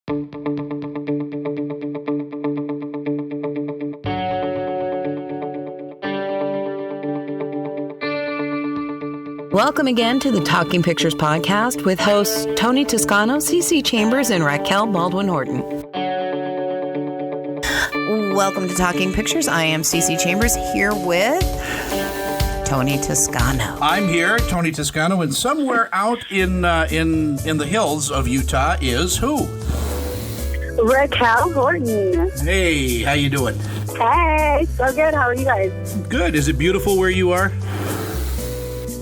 Welcome again to the Talking Pictures podcast with hosts Tony Toscano, CC Chambers, and Raquel Baldwin-Horton. Welcome to Talking Pictures. I am CC Chambers here with Tony Toscano. I'm here, Tony Toscano, and somewhere out in the hills of Utah is who? Raquel Horton. Hey, how you doing? Hey, so good. How are you guys? Good. Is it beautiful where you are?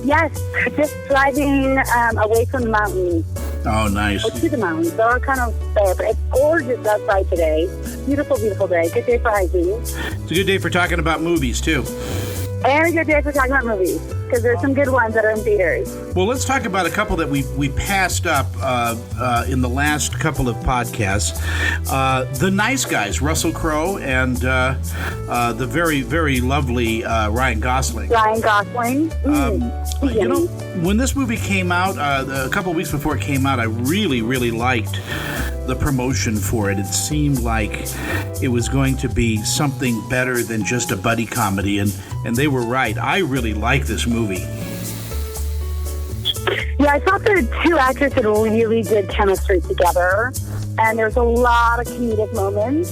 Yes, just driving away from the mountains. Oh, nice. Or to the mountains. So we're kind of there, but it's gorgeous outside today. Beautiful, beautiful day. Good day for hiking. It's a good day for talking about movies, too. And a good day for talking about movies, because there's some good ones that are in theaters. Well, let's talk about a couple that we passed up in the last couple of podcasts. The Nice Guys, Russell Crowe, and the very, very lovely Ryan Gosling. Ryan Gosling. You know, when this movie came out, a couple of weeks before it came out, I really, really liked the promotion for it. It seemed like it was going to be something better than just a buddy comedy, and they were right. I really like this movie. Yeah, I thought the two actors had really good chemistry together, and there's a lot of comedic moments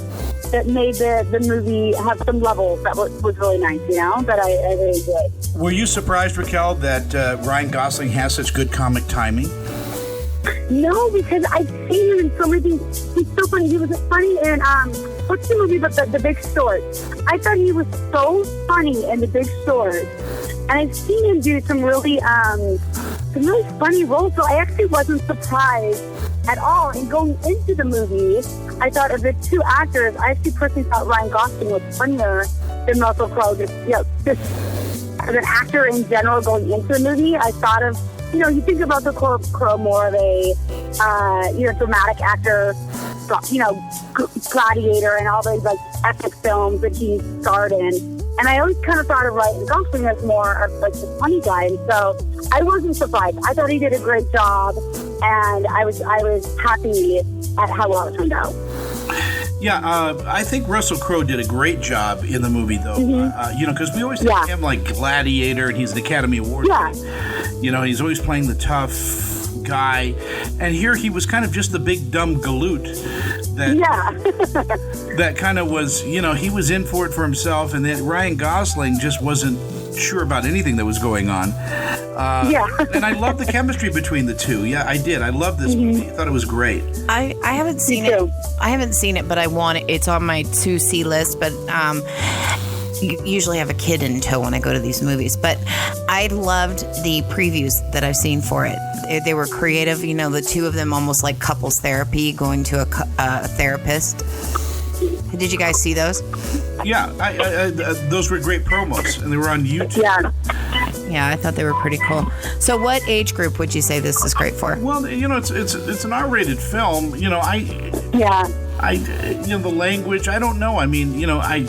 that made the movie have some levels that was really nice, you know, that I really enjoyed. Were you surprised, Raquel, that Ryan Gosling has such good comic timing? No, because I've seen him in so many things. He's so funny. He was funny in, what's the movie about the Big Short? I thought he was so funny in The Big Short. And I've seen him do some really funny roles, so I actually wasn't surprised at all. And going into the movie, I thought of the two actors, I actually personally thought Ryan Gosling was funnier than Russell Crowe. Just as an actor in general going into the movie, I thought of, you know, you think about the Crowe more of a, dramatic actor, you know, Gladiator and all those, like, epic films that he starred in. And I always kind of thought of Ryan Gosling as more of, like, the funny guy. And so I wasn't surprised. I thought he did a great job, and I was happy at how well it turned out. Yeah, I think Russell Crowe did a great job in the movie, though. Mm-hmm. Because we always think of him like Gladiator, and he's an Academy Award winner. You know, he's always playing the tough guy. And here he was kind of just the big, dumb galoot that kind of was, you know, he was in for it for himself. And then Ryan Gosling just wasn't sure about anything that was going on. And I love the chemistry between the two. Yeah, I did. I love this movie. I thought it was great. I haven't seen it. I haven't seen it, but I want it. It's on my to-see list, but usually have a kid in tow when I go to these movies. But I loved the previews that I've seen for it. They were creative. You know, the two of them almost like couples therapy, going to a therapist. Did you guys see those? Yeah, those were great promos, and they were on YouTube. Yeah, I thought they were pretty cool. So what age group would you say this is great for? Well, you know, it's an R-rated film. You know, the language, I don't know. I mean, you know, I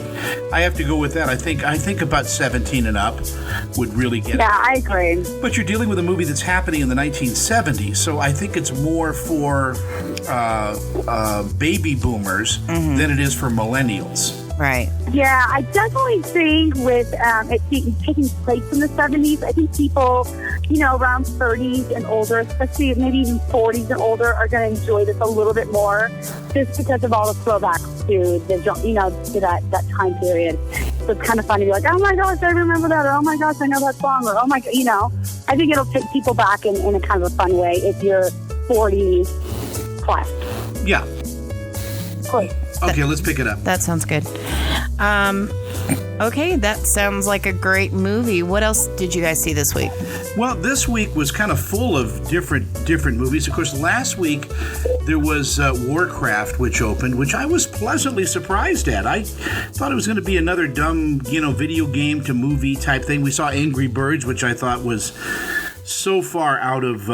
have to go with that. I think about 17 and up would really get it. Yeah, I agree. But you're dealing with a movie that's happening in the 1970s, so I think it's more for baby boomers than it is for millennials. Right. Yeah, I definitely think with it taking place in the 70s, I think people, you know, around 30s and older, especially maybe even 40s and older, are going to enjoy this a little bit more just because of all the throwbacks to to that time period. So it's kind of fun to be like, oh my gosh, I remember that, or oh my gosh, I know that song, or oh my, you know, I think it'll take people back in a kind of a fun way if you're 40 plus. Yeah. Cool. Okay, let's pick it up. That sounds good. Okay, that sounds like a great movie. What else did you guys see this week? Well, this week was kind of full of different movies. Of course, last week there was Warcraft, which opened, which I was pleasantly surprised at. I thought it was going to be another dumb, you know, video game to movie type thing. We saw Angry Birds, which I thought was so far out of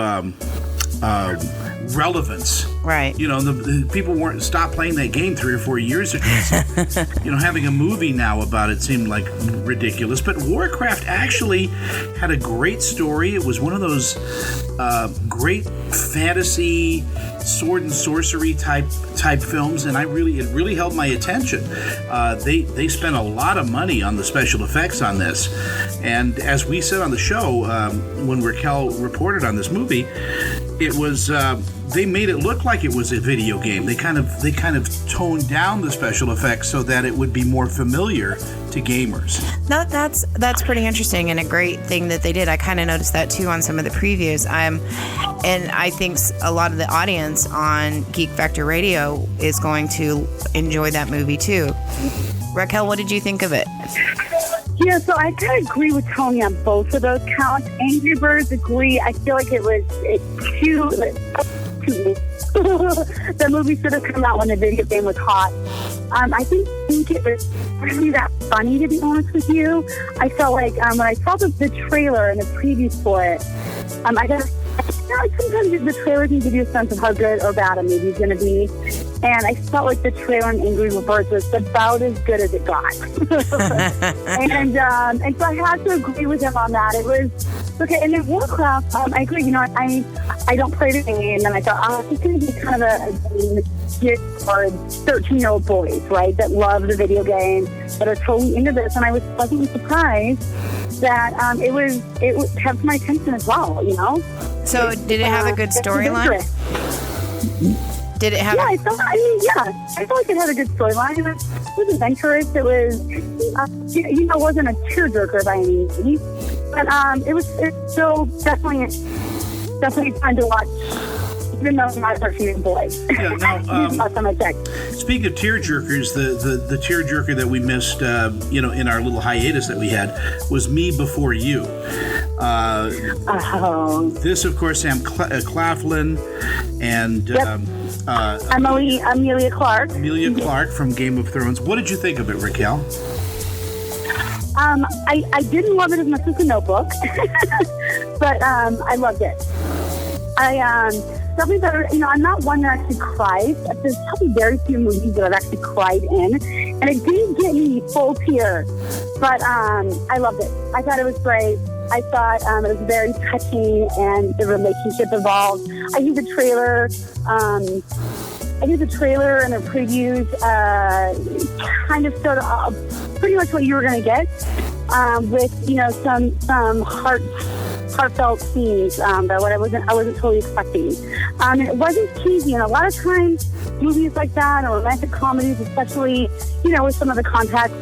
relevance Right. You know, the people weren't stopped playing that game 3 or 4 years ago. So, you know, having a movie now about it seemed like ridiculous. But Warcraft actually had a great story. It was one of those great fantasy sword and sorcery type films, and it really held my attention. They spent a lot of money on the special effects on this, and as we said on the show when Raquel reported on this movie, it was they made it look like it was a video game. They kind of toned down the special effects so that it would be more familiar to gamers. No, that's pretty interesting and a great thing that they did. I kind of noticed that too on some of the previews. And I think a lot of the audience on Geek Factor Radio is going to enjoy that movie too. Raquel, what did you think of it? Yeah, so I kind of agree with Tony on both of those counts. Angry Birds, agree. I feel like it's too. The movie should have come out when the video game was hot. I think it was really that funny, to be honest with you. I felt like when I saw the trailer and the previews for it, I guess like sometimes the trailer can give you a sense of how good or bad a movie is going to be. And I felt like the trailer on Angry Birds was about as good as it got. and so I had to agree with him on that. It was okay. And then Warcraft, I agree. You know, I don't play the game, and I thought, it's going to be kind of a game geared for 13-year-old boys, right, that love the video game, that are totally into this. And I was pleasantly surprised that it kept my attention as well. You know. So did it have a good storyline? Did it have? Yeah, I felt like it had a good storyline. It was adventurous. It was, it wasn't a tearjerker by any means, but it's still definitely fun to watch, even though I'm not a 13-year-old boy. Yeah, now, speaking of tearjerkers, the tearjerker that we missed, in our little hiatus that we had, was Me Before You. This, of course, Sam Claflin and. Yep. Emilia Clarke. Emilia Clarke from Game of Thrones. What did you think of it, Raquel? I didn't love it as much as The Notebook, but I loved it. Definitely better. I'm not one that actually cries. There's probably very few movies that I've actually cried in, and it didn't get me full tear, but I loved it. I thought it was great. I thought it was very touching, and the relationship evolved. I think the trailer and the previews kind of showed pretty much what you were going to get, with some heartfelt scenes that I wasn't totally expecting. It wasn't cheesy, and a lot of times movies like that, or romantic comedies, especially with some of the context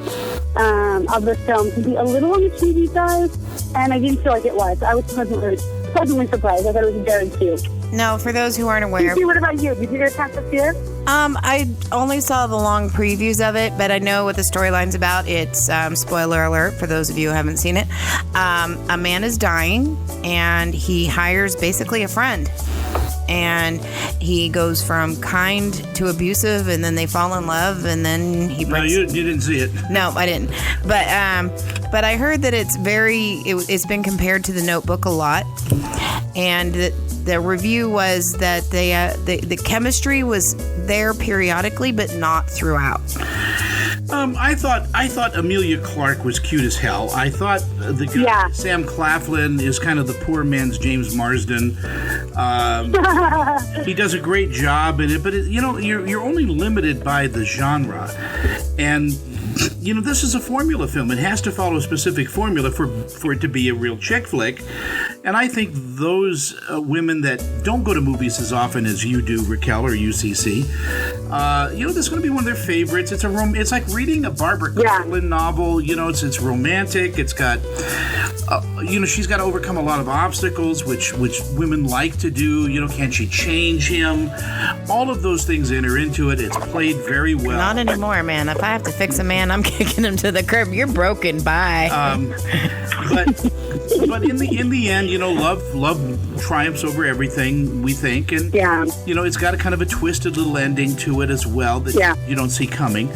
of the film, can be a little on the cheesy side, and I didn't feel like it was. I was pleasantly surprised. I thought it was very cute. No, for those who aren't aware. What about you? Did you get a chance to see it? I only saw the long previews of it, but I know what the storyline's about. It's, spoiler alert for those of you who haven't seen it. A man is dying, and he hires basically a friend. And he goes from kind to abusive, and then they fall in love, and then he breaks. No, you didn't see it. No, I didn't. But I heard that it's been compared to The Notebook a lot, and the review was that the chemistry was there periodically, but not throughout. I thought Emilia Clarke was cute as hell. I thought Sam Claflin is kind of the poor man's James Marsden. He does a great job in it, but you're only limited by the genre, and this is a formula film. It has to follow a specific formula for it to be a real chick flick. And I think those women that don't go to movies as often as you do, Raquel, or UCC, this is going to be one of their favorites. It's like reading a Barbara Cartland novel. It's romantic. It's got, she's got to overcome a lot of obstacles, which women like to do. Can she change him? All of those things enter into it. It's played very well. Not anymore, man. If I have to fix a man, I'm kicking him to the curb. You're broken. Bye. But in the end, love triumphs over everything, we think, and it's got a kind of a twisted little ending to it as well that you don't see coming.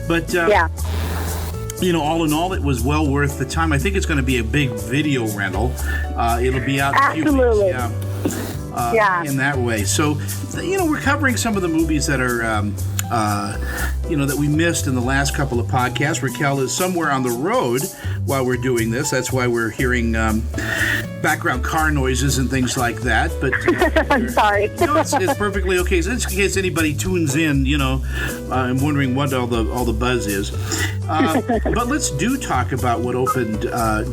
But all in all, it was well worth the time. I think it's going to be a big video rental. It'll be out. Absolutely. In a few weeks. in that way. So, we're covering some of the movies that are, that we missed in the last couple of podcasts. Raquel is somewhere on the road while we're doing this. That's why we're hearing background car noises and things like that. But I'm sorry. No, it's perfectly okay. So in case anybody tunes in, I'm wondering what all the buzz is. But let's talk about what opened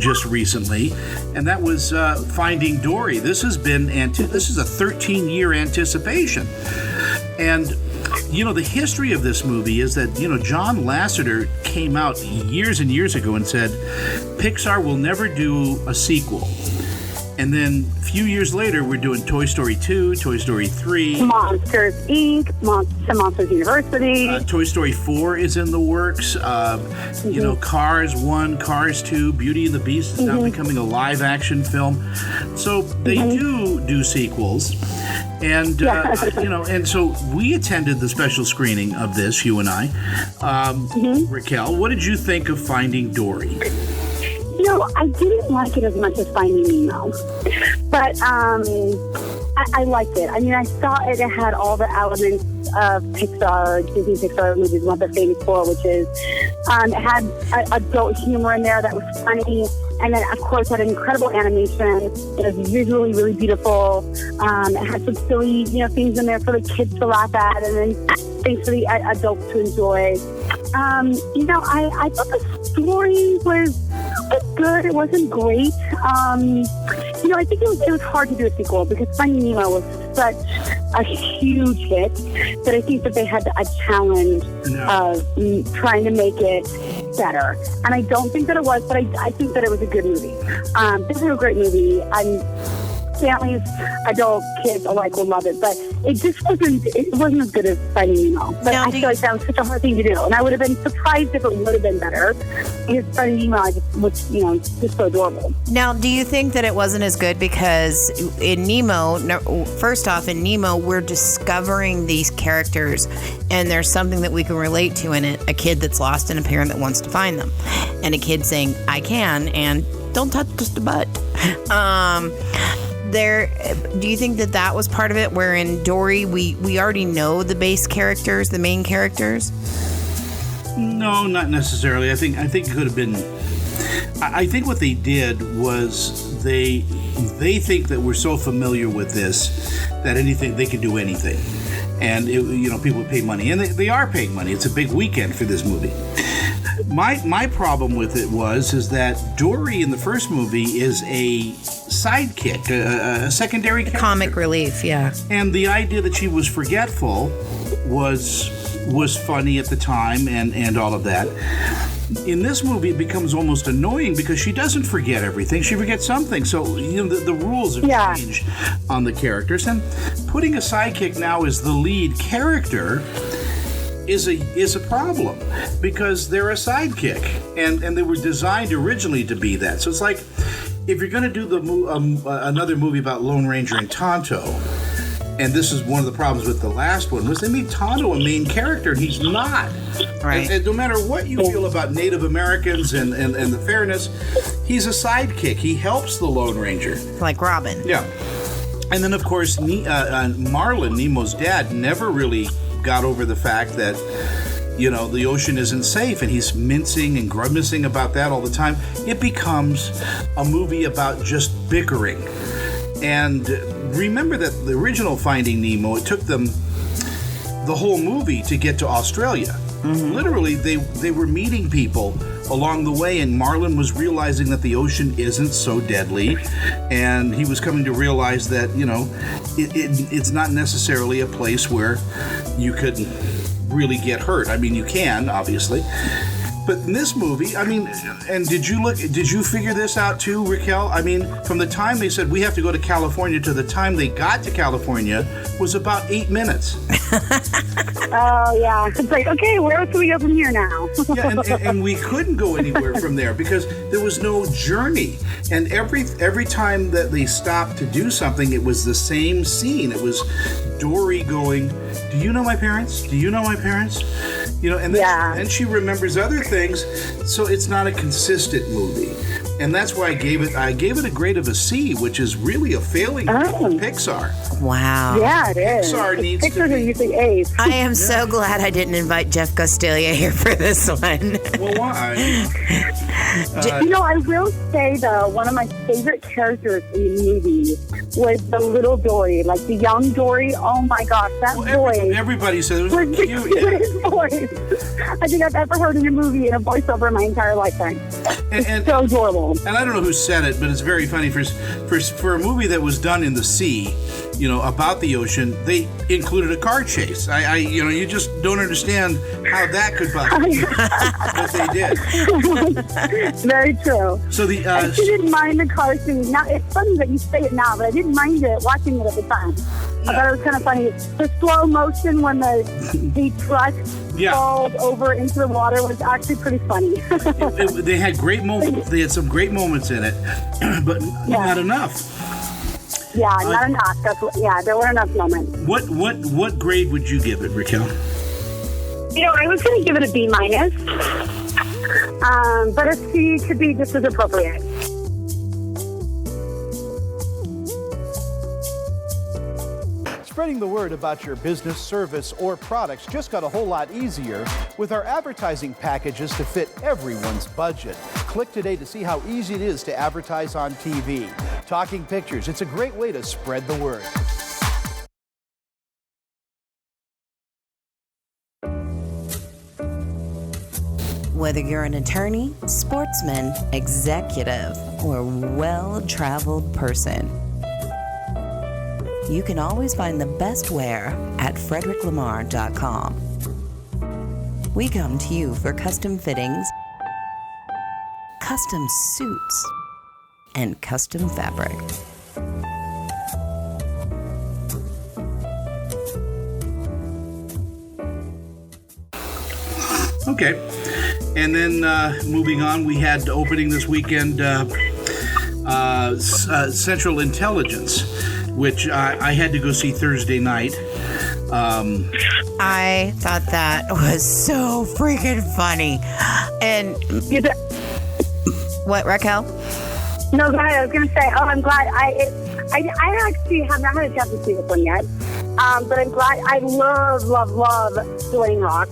just recently, and that was Finding Dory. This has been this is a 13-year anticipation, and the history of this movie is that John Lasseter came out years and years ago and said Pixar will never do a sequel. And then a few years later, we're doing Toy Story 2, Toy Story 3. Monsters, Inc., Monsters University. Toy Story 4 is in the works. Cars 1, Cars 2, Beauty and the Beast is now becoming a live-action film. So they do sequels. And, and so we attended the special screening of this, you and I. Raquel, what did you think of Finding Dory? I didn't like it as much as Finding Nemo, but I liked it. I mean, I thought it had all the elements of Disney Pixar movies, what they're famous for, which is it had adult humor in there that was funny, and then, of course, had incredible animation. It was visually really beautiful. It had some silly, things in there for the kids to laugh at, and then things for the adults to enjoy. I thought the story was good. It wasn't great. I think it was hard to do a sequel because Finding Nemo was such a huge hit that I think that they had a challenge of trying to make it better. And I don't think that it was, but I think that it was a good movie. This is a great movie. Families, adults, kids alike will love it, but it wasn't as good as Finding Nemo. But I feel like that was such a hard thing to do, and I would have been surprised if it would have been better. Because Finding Nemo was just so adorable. Now, do you think that it wasn't as good because in Nemo, first off, in Nemo, we're discovering these characters, and there's something that we can relate to in it, a kid that's lost and a parent that wants to find them, and a kid saying, I can, and don't touch the butt. Do you think that was part of it, where in Dory we already know the base characters, the main characters? No, not necessarily. I think it could have been. I think what they did was they think that we're so familiar with this that they can do anything, and people pay money, and they are paying money. It's a big weekend for this movie. My problem with it is that Dory in the first movie is a sidekick, a secondary character. Comic relief, yeah. And the idea that she was forgetful was funny at the time and all of that. In this movie, it becomes almost annoying because she doesn't forget everything. She forgets something. So, the rules have changed on the characters. And putting a sidekick now as the lead character is a problem because they're a sidekick, and they were designed originally to be that. So it's like if you're going to do another movie about Lone Ranger and Tonto, and this is one of the problems with the last one, was they made Tonto a main character, and he's not. Right. And no matter what you feel about Native Americans and the fairness, he's a sidekick. He helps the Lone Ranger. Like Robin. Yeah. And then, of course, Marlin, Nemo's dad, never really got over the fact that the ocean isn't safe, and he's mincing and grimacing about that all the time. It becomes a movie about just bickering. And remember that the original Finding Nemo, it took them the whole movie to get to Australia. Mm-hmm. Literally, they were meeting people along the way, and Marlin was realizing that the ocean isn't so deadly, and he was coming to realize that it's not necessarily a place where you could really get hurt. I mean, you can, obviously, but in this movie, and did you figure this out too, Raquel? I mean, from the time they said we have to go to California to the time they got to California was about 8 minutes. Oh, yeah. It's like, okay, where else do we go from here now? Yeah, and we couldn't go anywhere from there because there was no journey. And every time that they stopped to do something, it was the same scene. It was Dory going, do you know my parents? Do you know my parents? And then she remembers other things, so it's not a consistent movie. and that's why I gave it a grade of a C, which is really a failing for Pixar. Wow. Yeah, it is. Pixar needs to Pixars are be. usually A's. I am so glad I didn't invite Jeff Costelia here for this one. Well, why? I will say, though, one of my favorite characters in the movie was the little Dory, like the young Dory. Oh, my gosh, that voice Everybody said it was was the cute. cutest voice I think I've ever heard in a movie in a voiceover in my entire lifetime. And So adorable. And I don't know who said it, but it's very funny. For a movie that was done in the sea, about the ocean, they included a car chase. You just don't understand how that could possibly, but they did. Very true. So I actually didn't mind the car scene. Now, it's funny that you say it now, but I didn't mind it watching it at the time. I thought it was kind of funny. The slow motion when the truck falls over into the water was actually pretty funny. they had great moments. They had some great moments in it, but not enough. Yeah, not enough. There weren't enough moments. What grade would you give it, Raquel? I was going to give it a B-, but a C could be just as appropriate. Spreading the word about your business, service, or products just got a whole lot easier with our advertising packages to fit everyone's budget. Click today to see how easy it is to advertise on TV. Talking Pictures, it's a great way to spread the word. Whether you're an attorney, sportsman, executive, or well-traveled person, you can always find the best wear at fredericklamar.com. We come to you for custom fittings, custom suits, and custom fabric. Okay. And then moving on, we had opening this weekend Central Intelligence, which I had to go see Thursday night. I thought that was so freaking funny. And what, Raquel? No, go ahead. I was going to say, I'm glad. I actually have not had a chance to see this one yet. But I'm glad. I love Dwayne Rock.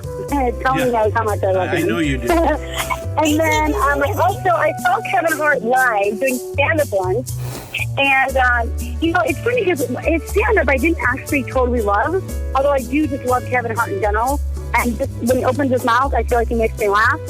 Tell me guys how much I love him. I know you do. And then I saw Kevin Hart live doing stand-up once. And, it's funny because it's stand-up I didn't actually totally love, although I do just love Kevin Hart in general. And just when he opens his mouth, I feel like he makes me laugh.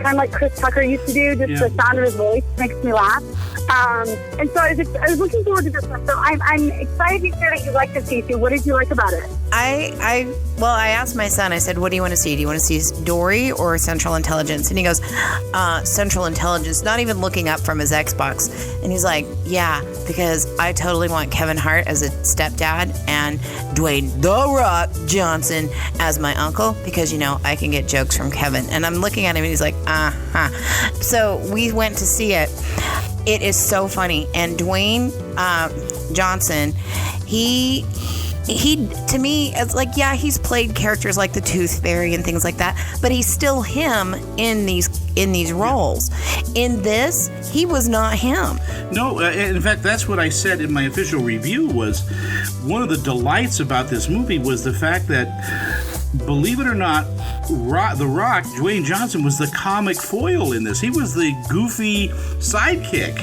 Kind of like Chris Tucker used to do, just the sound of his voice makes me laugh. And so I was looking forward to this one. So I'm excited to hear that you like this, Casey. What did you like about it? I asked my son, I said, what do you want to see? Do you want to see Dory or Central Intelligence? And he goes, Central Intelligence, not even looking up from his Xbox. And he's like, yeah, because I totally want Kevin Hart as a stepdad and Dwayne "The Rock" Johnson as my uncle, because, I can get jokes from Kevin. And I'm looking at him and he's like, uh-huh. So we went to see it. It is so funny. And Dwayne Johnson, he to me, it's like, yeah, he's played characters like the Tooth Fairy and things like that, but he's still him in these roles. In this, he was not him. No, in fact, that's what I said in my official review. Was one of the delights about this movie was the fact that, believe it or not, The Rock, Dwayne Johnson, was the comic foil in this. He was the goofy sidekick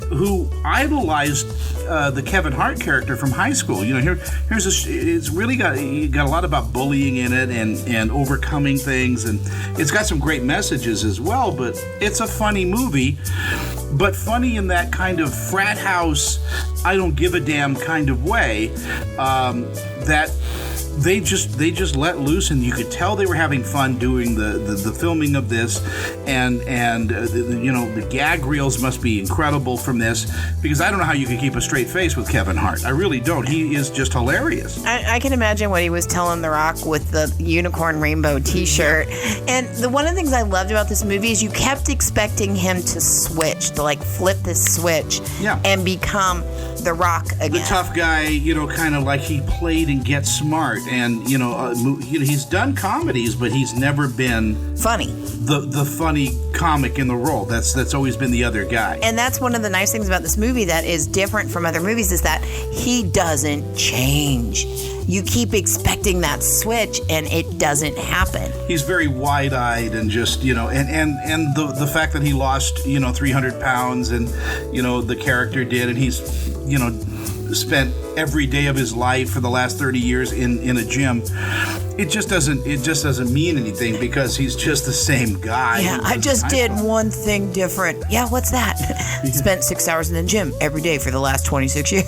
who idolized the Kevin Hart character from high school. It's really got a lot about bullying in it and overcoming things, and it's got some great messages as well. But it's a funny movie, but funny in that kind of frat house, I don't give a damn kind of way that. They just let loose, and you could tell they were having fun doing the filming of this, and the gag reels must be incredible from this, because I don't know how you could keep a straight face with Kevin Hart. I really don't. He is just hilarious. I can imagine what he was telling The Rock with the unicorn rainbow T-shirt. And one of the things I loved about this movie is you kept expecting him to switch, to flip this switch, and become The Rock again. The tough guy, kind of like he played in Get Smart. and he's done comedies, but he's never been Funny. the funny comic in the role. That's always been the other guy. And that's one of the nice things about this movie that is different from other movies is that he doesn't change. You keep expecting that switch, and it doesn't happen. He's very wide-eyed and just, and the fact that he lost, 300 pounds and, the character did, and he's, spent every day of his life for the last 30 years in a gym. It just doesn't mean anything because he's just the same guy. Yeah, I just did one thing different. Yeah, what's that? Spent 6 hours in the gym every day for the last 26 years.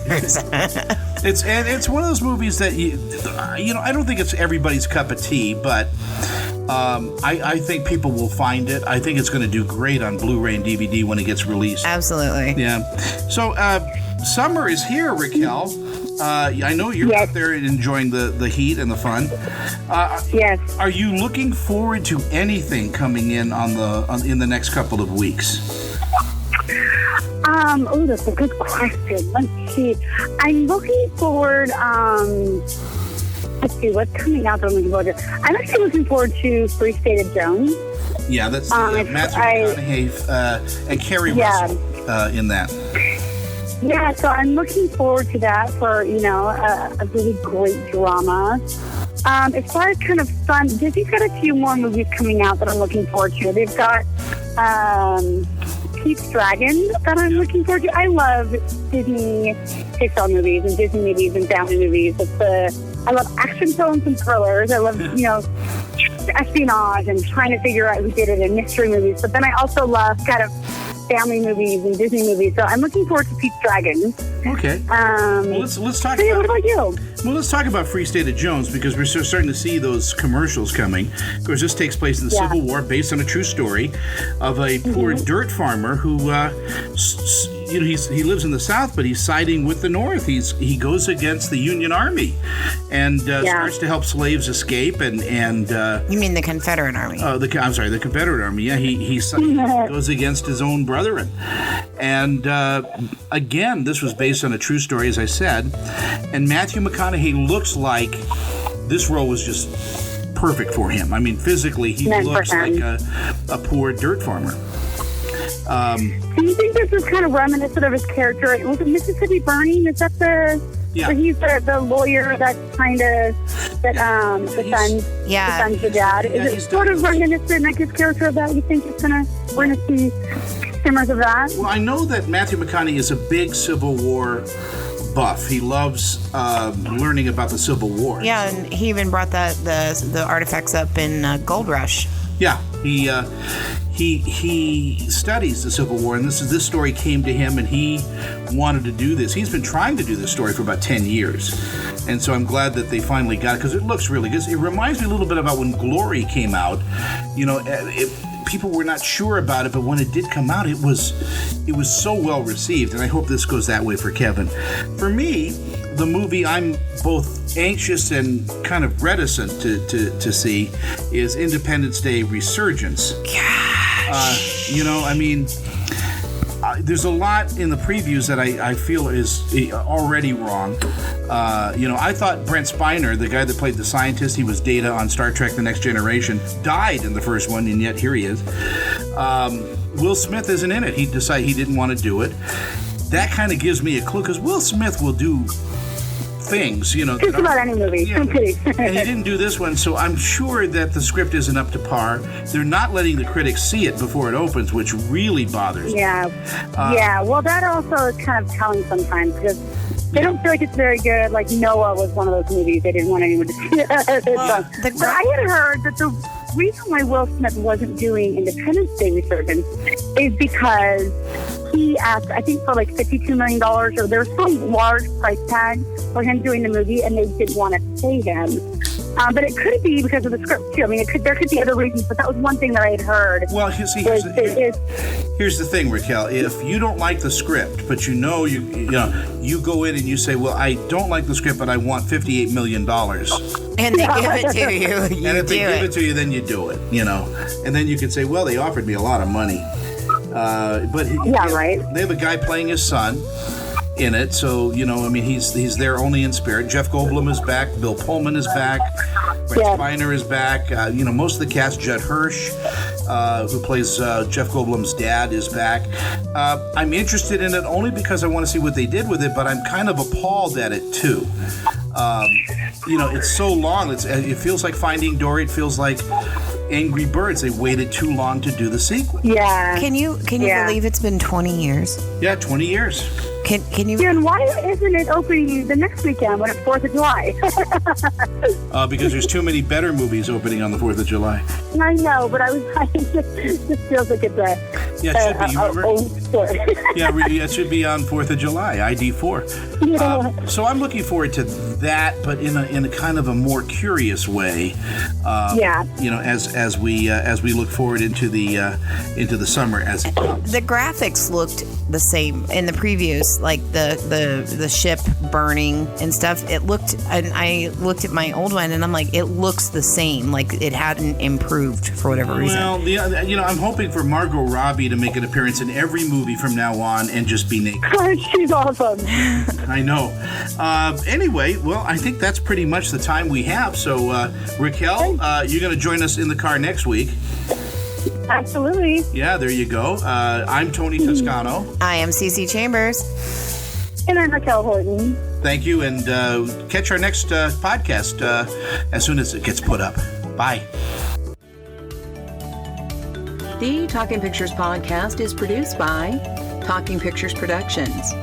It's one of those movies that I don't think it's everybody's cup of tea, but I think people will find it. I think it's going to do great on Blu-ray and DVD when it gets released. Absolutely. Yeah. So summer is here, Raquel. I know you're out there enjoying the heat and the fun. Yes. Are you looking forward to anything coming in in the next couple of weeks? That's a good question. Let's see. I'm looking forward. Let's see what's coming out that I'm looking forward to. I'm actually looking forward to Free State of Jones. Yeah, that's Matthew McConaughey and Kerry Russell in that. Yeah, so I'm looking forward to that for, a really great drama. As far as kind of fun, Disney's got a few more movies coming out that I'm looking forward to. They've got Pete's Dragon that I'm looking forward to. I love Disney Pixar movies and Disney movies and family movies. I love action films and thrillers. I love, espionage and trying to figure out who did it and mystery movies. But then I also love kind of family movies and Disney movies. So I'm looking forward to Pete's Dragon. Okay. Well, let's talk about. What about you? Well, let's talk about Free State of Jones because we're starting to see those commercials coming. Of course, this takes place in the Civil War, based on a true story of a poor dirt farmer who, he lives in the South, but he's siding with the North. He goes against the Union Army and starts to help slaves escape. And you mean the Confederate Army? I'm sorry, the Confederate Army. Yeah, he goes against his own brethren. And again, this was based on a true story, as I said. And Matthew McConaughey looks like this role was just perfect for him. I mean, physically, he looks like a poor dirt farmer. Do you think this is kind of reminiscent of his character? Was it Mississippi Burning? Is that where he's the lawyer that's kind of the son's the dad? Is it sort of reminiscent like his character of that? You think we're gonna see simmers of that? Well, I know that Matthew McConaughey is a big Civil War buff. He loves learning about the Civil War. Yeah, and he even brought the artifacts up in Gold Rush. Yeah, he studies the Civil War, and this story came to him, and he wanted to do this. He's been trying to do this story for about 10 years, and so I'm glad that they finally got it because it looks really good. It reminds me a little bit about when Glory came out. People were not sure about it, but when it did come out, it was so well received, and I hope this goes that way for Kevin. For me, the movie I'm both anxious and kind of reticent to see is Independence Day Resurgence. There's a lot in the previews that I feel is already wrong. I thought Brent Spiner, the guy that played the scientist, he was Data on Star Trek The Next Generation, died in the first one, and yet here he is. Will Smith isn't in it. He decided he didn't want to do it. That kind of gives me a clue, because Will Smith will do things, just about any movie. And he didn't do this one, so I'm sure that the script isn't up to par. They're not letting the critics see it before it opens, which really bothers me. Yeah. Well, that also is kind of telling sometimes, because they don't feel like it's very good. Like Noah was one of those movies they didn't want anyone to see it. But I had heard that the reason why Will Smith wasn't doing Independence Day Resurgence is because he asked, I think, for like $52 million, or there was some large price tag for him doing the movie, and they didn't want to pay him. But it could be because of the script too. I mean, there could be other reasons, but that was one thing that I had heard. Well, here's the thing, Raquel. If you don't like the script, but you go in and you say, "Well, I don't like the script, but I want $58 million," and they give it to you, and if they give it to you, then you do it. And then you can say, "Well, they offered me a lot of money." Right. They have a guy playing his son. in it. So, you know, I mean, he's there only in spirit. Jeff Goldblum is back. Bill Pullman is back. Brent Spiner is back. You know, most of the cast, Judd Hirsch, who plays Jeff Goldblum's dad, is back. I'm interested in it only because I want to see what they did with it, but I'm kind of appalled at it, too. You know, it's so long. It feels like Finding Dory. It feels like Angry Birds. They waited too long to do the sequel. Yeah. Can you believe it's been 20 years? Yeah, 20 years. Can you? Yeah, and why isn't it opening the next weekend when it's 4th of July? Because there's too many better movies opening on the 4th of July. I know, but it just feels like it's a old story. It should be on 4th of July, ID4. Yeah. So I'm looking forward to that, but in a kind of a more curious way. You know, as we look forward into the summer as it comes. The graphics looked the same in the previews, like the ship burning and stuff. It looked, and I looked at my old one, and I'm like, it looks the same. Like it hadn't improved for whatever reason. Well, you know, I'm hoping for Margot Robbie to make an appearance in every movie from now on and just be naked. She's awesome. I know. Anyway, well, I think that's pretty much the time we have. So, Raquel, you're going to join us in the car next week. Absolutely. Yeah, there you go. I'm Tony Toscano. I am CC Chambers. And I'm Raquel Horton. Thank you, and catch our next podcast as soon as it gets put up. Bye. The Talking Pictures podcast is produced by Talking Pictures Productions.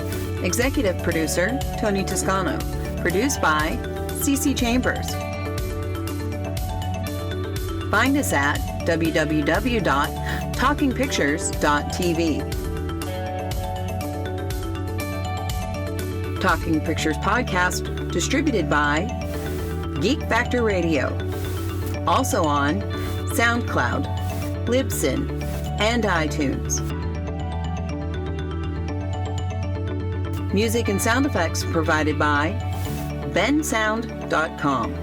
Executive producer, Tony Toscano. Produced by CC Chambers. Find us at www.talkingpictures.tv. Talking Pictures podcast distributed by Geek Factor Radio. Also on SoundCloud, Libsyn, and iTunes. Music and sound effects provided by bensound.com.